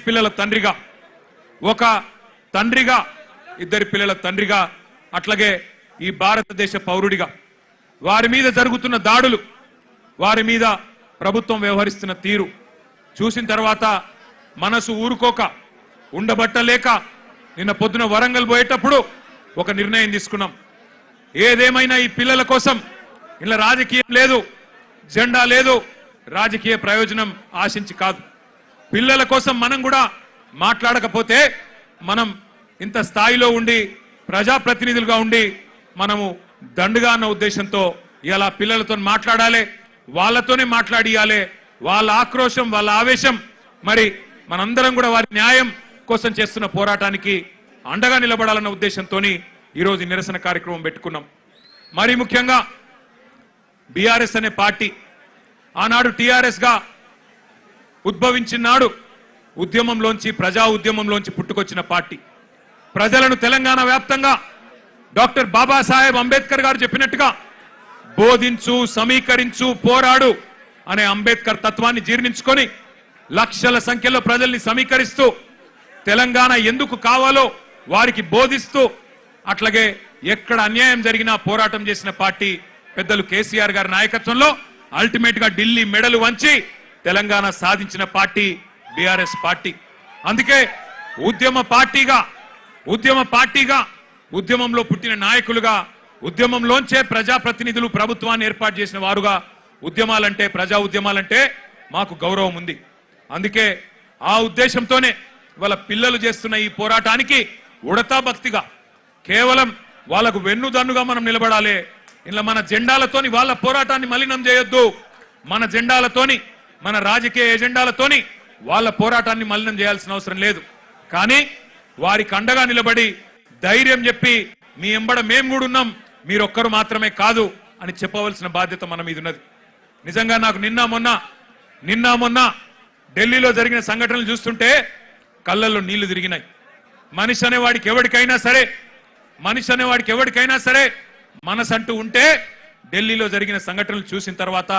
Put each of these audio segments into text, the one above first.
పిల్లల తండ్రిగా, ఒక తండ్రిగా, ఇద్దరి పిల్లల తండ్రిగా, అట్లాగే ఈ భారతదేశ పౌరుడిగా వారి మీద జరుగుతున్న దాడులు, వారి మీద ప్రభుత్వం వ్యవహరిస్తున్న తీరు చూసిన తర్వాత మనసు ఊరుకోక ఉండబట్టలేక నిన్న పొద్దున వరంగల్ పోయేటప్పుడు ఒక నిర్ణయం తీసుకున్నాం. ఏదేమైనా ఈ పిల్లల కోసం ఇలా రాజకీయం లేదు, జెండా లేదు, రాజకీయ ప్రయోజనం ఆశించి కాదు. పిల్లల కోసం మనం కూడా మాట్లాడకపోతే మనం ఇంత స్థాయిలో ఉండి ప్రజాప్రతినిధులుగా ఉండి మనము దండుగా అన్న ఉద్దేశంతో ఇలా పిల్లలతో మాట్లాడాలి, వాళ్ళతోనే మాట్లాడియాలి. వాళ్ళ ఆక్రోశం, వాళ్ళ ఆవేశం, మరి మనందరం కూడా వారి న్యాయం కోసం చేస్తున్న పోరాటానికి అండగా నిలబడాలన్న ఉద్దేశంతో ఈరోజు నిరసన కార్యక్రమం పెట్టుకున్నాం. మరి ముఖ్యంగా బీఆర్ఎస్ అనే పార్టీ ఆనాడు టీఆర్ఎస్ గా ఉద్భవించినాడు ఉద్యమంలోంచి, ప్రజా ఉద్యమంలోంచి పుట్టుకొచ్చిన పార్టీ. ప్రజలను తెలంగాణ వ్యాప్తంగా డాక్టర్ బాబాసాహెబ్ అంబేద్కర్ గారు చెప్పినట్టుగా బోధించు, సమీకరించు, పోరాడు అనే అంబేద్కర్ తత్వాన్ని జీర్ణించుకొని లక్షల సంఖ్యలో ప్రజల్ని సమీకరిస్తూ తెలంగాణ ఎందుకు కావాలో వారికి బోధిస్తూ, అట్లాగే ఎక్కడ అన్యాయం జరిగినా పోరాటం చేసిన పార్టీ పెద్దలు కేసీఆర్ గారి నాయకత్వంలో అల్టిమేట్ గా ఢిల్లీ మెడలు వంచి తెలంగాణ సాధించిన పార్టీ బీఆర్ఎస్ పార్టీ. అందుకే ఉద్యమ పార్టీగా ఉద్యమంలో పుట్టిన నాయకులుగా, ఉద్యమంలోంచే ప్రజాప్రతినిధులు ప్రభుత్వాన్ని ఏర్పాటు చేసిన వారుగా ఉద్యమాలంటే, ప్రజా ఉద్యమాలంటే మాకు గౌరవం ఉంది. అందుకే ఆ ఉద్దేశంతోనే వాళ్ళ పిల్లలు చేస్తున్న ఈ పోరాటానికి ఉడతా భక్తిగా కేవలం వాళ్ళకు వెన్నుదన్నుగా మనం నిలబడాలి. ఇలా మన జెండాలతోని వాళ్ళ పోరాటాన్ని మలినం చేయొద్దు, మన జెండాలతోని, మన రాజకీయ ఎజెండాలతోని వాళ్ళ పోరాటాన్ని మలినం చేయాల్సిన అవసరం లేదు. కానీ వారికి అండగా నిలబడి ధైర్యం చెప్పి మీ ఎంబడ మేము కూడా ఉన్నాం, మీరొక్కరు మాత్రమే కాదు అని చెప్పవలసిన బాధ్యత మన మీద ఉన్నది. నిజంగా నాకు నిన్న మొన్న ఢిల్లీలో జరిగిన సంఘటనలు చూస్తుంటే కళ్ళల్లో నీళ్లు తిరిగినాయి. మనిషి అనేవాడికి ఎవరికైనా సరే మనసంటూ ఉంటే ఢిల్లీలో జరిగిన సంఘటనలు చూసిన తర్వాత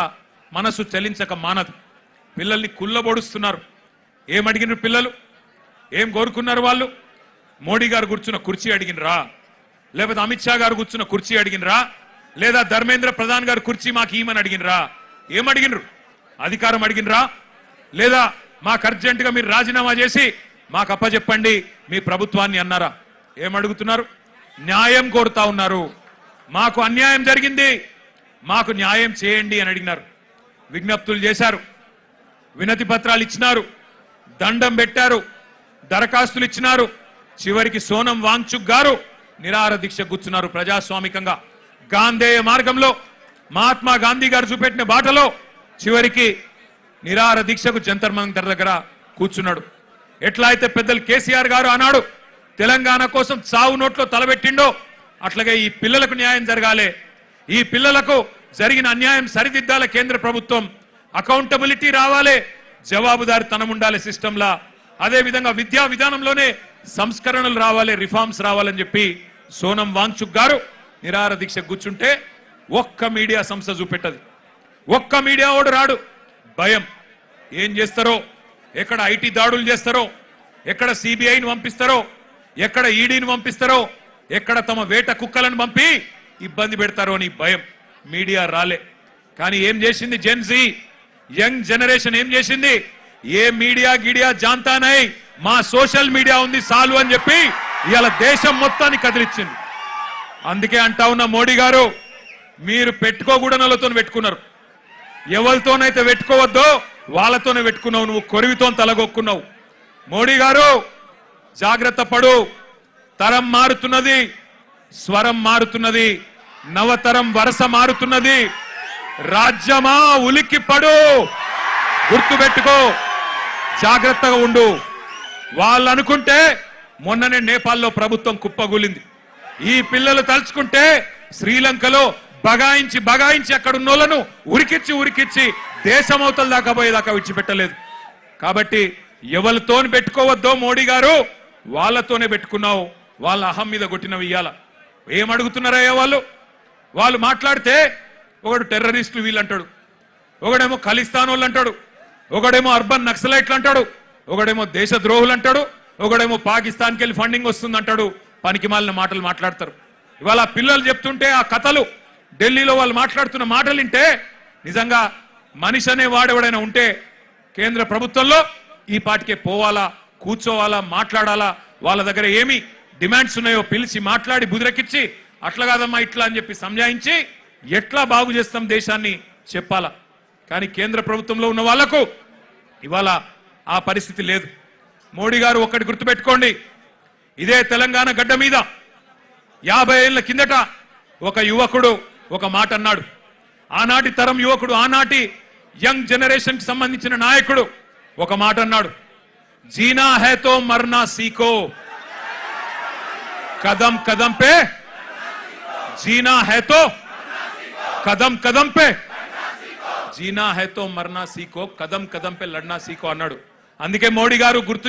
మనసు చలించక మానదు. పిల్లల్ని కుల్లబొడుస్తున్నారు. ఏమడిగినారు పిల్లలు? ఏం కోరుకున్నారు వాళ్ళు? మోడీ గారు కూర్చున్న కుర్చీ అడిగినరా? లేకపోతే అమిత్ షా గారు కూర్చున్న కుర్చీ అడిగినరా? లేదా ధర్మేంద్ర ప్రధాన్ గారు కుర్చీ మాకు ఈమని అడిగినరా? ఏమడిగినరు? అధికారం అడిగినరా? లేదా మాకు అర్జెంటుగా మీరు రాజీనామా చేసి మాకు అప్పచెప్పండి మీ ప్రభుత్వాన్ని అన్నారా? ఏమడుగుతున్నారు? న్యాయం కోరుతా ఉన్నారు. మాకు అన్యాయం జరిగింది, మాకు న్యాయం చేయండి అని అడిగినారు. విజ్ఞప్తులు చేశారు, వినతి పత్రాలు ఇచ్చినారు, దండం పెట్టారు, దరఖాస్తులు ఇచ్చినారు. చివరికి సోనం వాంగ్చుక్ గారు నిరాహార దీక్ష కూర్చున్నారు. ప్రజాస్వామికంగా గాంధేయ మార్గంలో మహాత్మా గాంధీ గారు చూపెట్టిన బాటలో చివరికి నిరాహార దీక్షకు జంతర్ మంతర్ దగ్గర కూర్చున్నాడు. ఎట్లా అయితే పెద్దలు కేసీఆర్ గారు ఆనాడు తెలంగాణ కోసం చావు నోట్లో తలబెట్టిండో అట్లాగే ఈ పిల్లలకు న్యాయం జరగాలి, ఈ పిల్లలకు జరిగిన అన్యాయం సరిదిద్దాల కేంద్ర ప్రభుత్వం, అకౌంటబిలిటీ రావాలి, జవాబుదారితనం ఉండాలి సిస్టంలా. అదే విధంగా విద్యా విధానంలోనే సంస్కరణలు రావాలి, రిఫార్మ్స్ రావాలని చెప్పి సోనం వాంగ్చుక్ గారు నిరాహార దీక్ష కూర్చుంటే ఒక్క మీడియా సంస్థ చూపెట్టదు, ఒక్క మీడియా ఓడు రాడు. భయం. ఏం చేస్తారో, ఎక్కడ ఐటీ దాడులు చేస్తారో, ఎక్కడ సిబిఐని పంపిస్తారో, ఎక్కడ ఈడీని పంపిస్తారో, ఎక్కడ తమ వేట కుక్కలను పంపి ఇబ్బంది పెడతారో అని భయం. మీడియా రాలే. కానీ ఏం చేసింది జెన్జీ, యంగ్ జనరేషన్ ఏం చేసింది? ఏ మీడియా గిడియా జాంతా నై, మా సోషల్ మీడియా ఉంది సాలు అని చెప్పి ఇవాళ దేశం మొత్తాన్ని కదిలిచ్చింది. అందుకే అంటా ఉన్న మోడీ గారు, మీరు పెట్టుకోకూడనలతో పెట్టుకున్నారు, ఎవరితోనైతే పెట్టుకోవద్దో వాళ్ళతోనే పెట్టుకున్నావు, నువ్వు కొరివితో తలగొక్కున్నావు. మోడీ గారు జాగ్రత్త పడు, తరం మారుతున్నది, స్వరం మారుతున్నది, నవతరం వరస మారుతున్నది. రాజ్యమా ఉలిక్కి పడు, గుర్తుపెట్టుకో, జాగ్రత్తగా ఉండు. వాళ్ళు అనుకుంటే మొన్ననే నేపాల్లో ప్రభుత్వం కుప్పగూలింది. ఈ పిల్లలు తలుచుకుంటే శ్రీలంకలో బగాయించి అక్కడ ఉన్నోళ్లను ఉరికిచ్చి దేశమవతల దాకా పోయేదాకా విడిచిపెట్టలేదు. కాబట్టి ఎవరితో పెట్టుకోవద్దో మోడీ గారు, వాళ్ళతోనే పెట్టుకున్నావు. వాళ్ళ అహం మీద కొట్టినవి ఇయ్యాల. ఏమడుగుతున్నారయ్యా వాళ్ళు మాట్లాడితే ఒకడు టెర్రరిస్టులు వీళ్ళు అంటాడు, ఒకడేమో ఖలిస్తాన్ వాళ్ళు అంటాడు, ఒకడేమో అర్బన్ నక్సలైట్లు అంటాడు, ఒకడేమో దేశద్రోహులు అంటాడు, ఒకడేమో పాకిస్తాన్కి వెళ్ళి ఫండింగ్ వస్తుంది అంటాడు. పనికి మాలిన మాటలు మాట్లాడతారు. ఇవాళ పిల్లలు చెప్తుంటే ఆ కథలు, ఢిల్లీలో వాళ్ళు మాట్లాడుతున్న మాటలు వింటే నిజంగా మనిషి అనే వాడెవడైనా ఉంటే కేంద్ర ప్రభుత్వంలో ఈ పాటికే పోవాలా, కూర్చోవాలా, మాట్లాడాలా, వాళ్ళ దగ్గర ఏమి డిమాండ్స్ ఉన్నాయో పిలిచి మాట్లాడి బుదిరెక్కించి అట్లా కాదమ్మా ఇట్లా అని చెప్పి సంజాయించి ఎట్లా బాగు చేస్తాం దేశాన్ని చెప్పాలా. కానీ కేంద్ర ప్రభుత్వంలో ఉన్న వాళ్లకు ఇవాళ ఆ పరిస్థితి లేదు. మోడీ గారు ఒక్కటి గుర్తుపెట్టుకోండి, ఇదే తెలంగాణ గడ్డ మీద 50 ఏళ్ల కిందట ఒక యువకుడు ఒక మాట అన్నాడు. ఆనాటి తరం యువకుడు, ఆనాటి యంగ్ జనరేషన్ కి సంబంధించిన నాయకుడు ఒక మాట అన్నాడు, జీనా హై తో మర్నా సీఖో, కదం కదం పే జీనా హై తో కదం కదం పే జీనా హై తో మర్నా సీఖో, కదం కదం పే లడ్నా సీఖో అన్నాడు. అందుకే మోడీ గారు గుర్తు